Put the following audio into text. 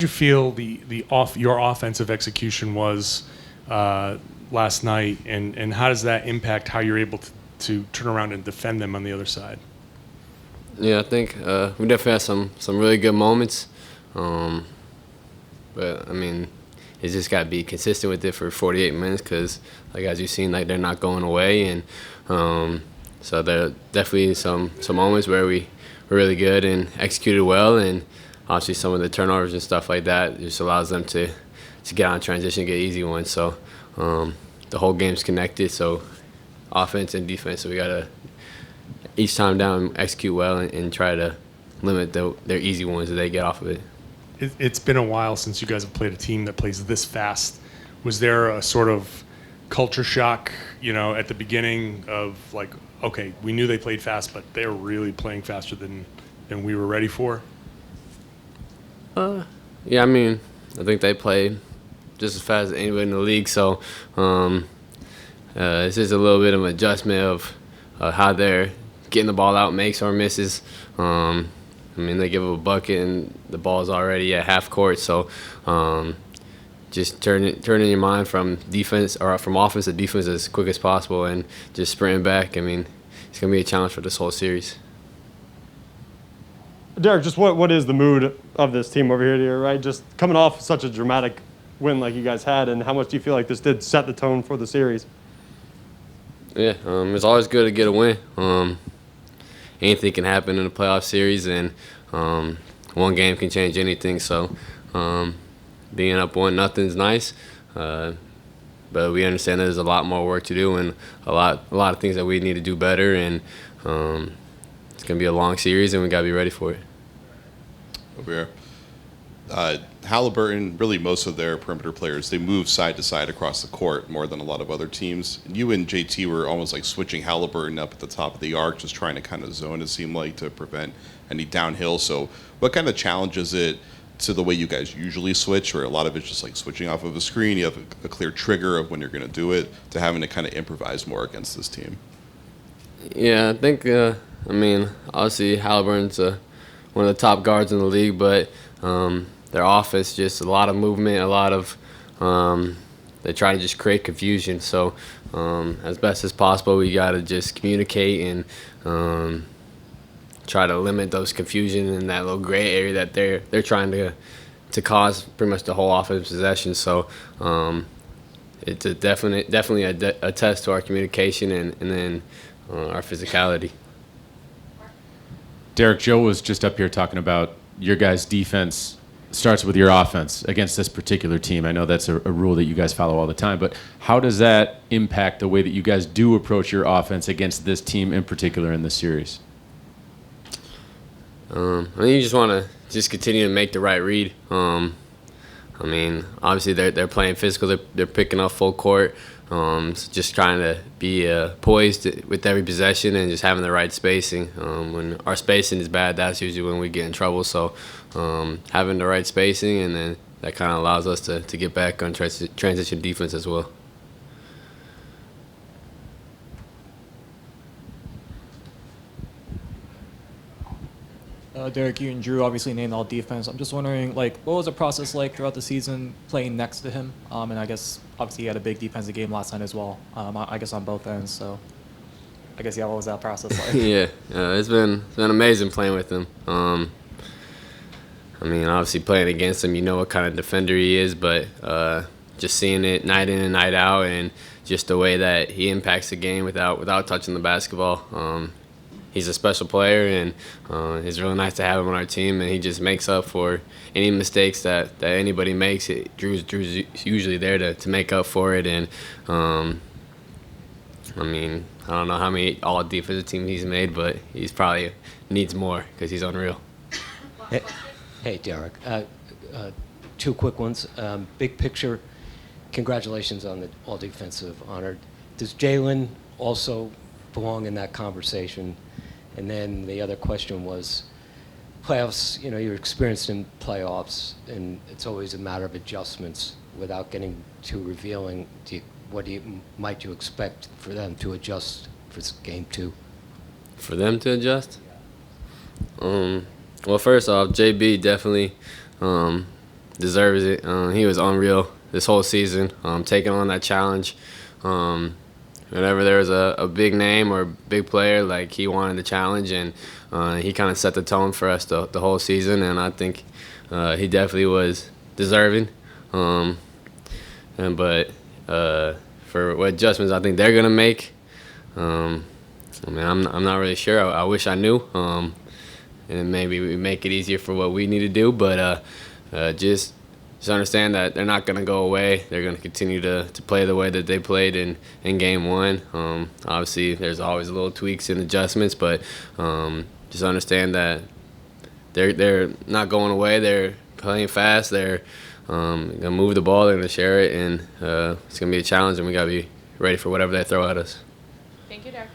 you feel your offensive execution was last night, and how does that impact how you're able to turn around and defend them on the other side? Yeah, I think we definitely had some really good moments, but I mean, it's just got to be consistent with it for 48 minutes because, like as you've seen, like they're not going away, and so there are definitely some moments where we were really good and executed well, and obviously some of the turnovers and stuff like that just allows them to get on transition, get easy ones. So the whole game's connected. So offense and defense, so we gotta each time down execute well and try to limit their easy ones that they get off of it. It's been a while since you guys have played a team that plays this fast. Was there a sort of culture shock, at the beginning of like, okay, we knew they played fast, but they're really playing faster than we were ready for? Yeah, I mean, I think they play just as fast as anybody in the league. So it's just a little bit of an adjustment of how they're getting the ball out, makes or misses. I mean, they give up a bucket and the ball's already at half court. So just turning your mind from defense or from offense to defense as quick as possible and just sprinting back. I mean, it's going to be a challenge for this whole series. Derek, just what is the mood of this team over here, right? Just coming off such a dramatic win like you guys had, and how much do you feel like this did set the tone for the series? Yeah, it's always good to get a win. Anything can happen in a playoff series, and one game can change anything. So being up 1-0 is nice, but we understand there's a lot more work to do and a lot of things that we need to do better. And it's gonna be a long series, and we gotta be ready for it. Over here. Halliburton, really most of their perimeter players, they move side to side across the court more than a lot of other teams. You and JT were almost like switching Halliburton up at the top of the arc, just trying to kind of zone, it seemed like, to prevent any downhill. So what kind of challenge is it to the way you guys usually switch, or a lot of it's just like switching off of a screen, you have a clear trigger of when you're going to do it, to having to kind of improvise more against this team? Yeah, I think, I mean, obviously Halliburton's one of the top guards in the league, but their offense, just a lot of movement, a lot of they try to just create confusion. So as best as possible, we got to just communicate and try to limit those confusion in that little gray area that they're trying to cause pretty much the whole offensive possession. So it's definitely a test to our communication and then our physicality. Derek, Joe was just up here talking about your guys' defense starts with your offense against this particular team. I know that's a rule that you guys follow all the time, but how does that impact the way that you guys do approach your offense against this team in particular in this series? I think you just want to just continue to make the right read. I mean, obviously they're playing physical. They're picking up full court. So just trying to be poised with every possession and just having the right spacing. When our spacing is bad, that's usually when we get in trouble. So having the right spacing, and then that kind of allows us to get back on transition defense as well. Derek, you and Drew obviously named all defense. I'm just wondering, what was the process like throughout the season playing next to him? And I guess obviously he had a big defensive game last night as well. I guess on both ends. So I guess what was that process like? Yeah, it's been amazing playing with him. I mean, obviously playing against him, you know what kind of defender he is, but just seeing it night in and night out, and just the way that he impacts the game without touching the basketball. He's a special player, and it's really nice to have him on our team, and he just makes up for any mistakes that anybody makes. Drew's usually there to make up for it, and I mean, I don't know how many all defensive teams he's made, but he's probably needs more because he's unreal. Hey, Derek. Two quick ones. Big picture, congratulations on the all-defensive honor. Does Jaylen also belong in that conversation? And then the other question was, playoffs, you're experienced in playoffs, and it's always a matter of adjustments. Without getting too revealing, might you expect for them to adjust for game 2? For them to adjust? Well, first off, JB definitely deserves it. He was unreal this whole season, taking on that challenge. Whenever there was a big name or a big player, like, he wanted the challenge, and he kind of set the tone for us the whole season, and I think he definitely was deserving. But for what adjustments I think they're going to make, I mean, I'm not really sure. I wish I knew. And maybe we make it easier for what we need to do, but just understand that they're not going to go away. They're going to continue to play the way that they played in Game 1. Obviously, there's always little tweaks and adjustments, but just understand that they're not going away. They're playing fast. They're going to move the ball. They're going to share it, and it's going to be a challenge, and we got to be ready for whatever they throw at us. Thank you, Derek.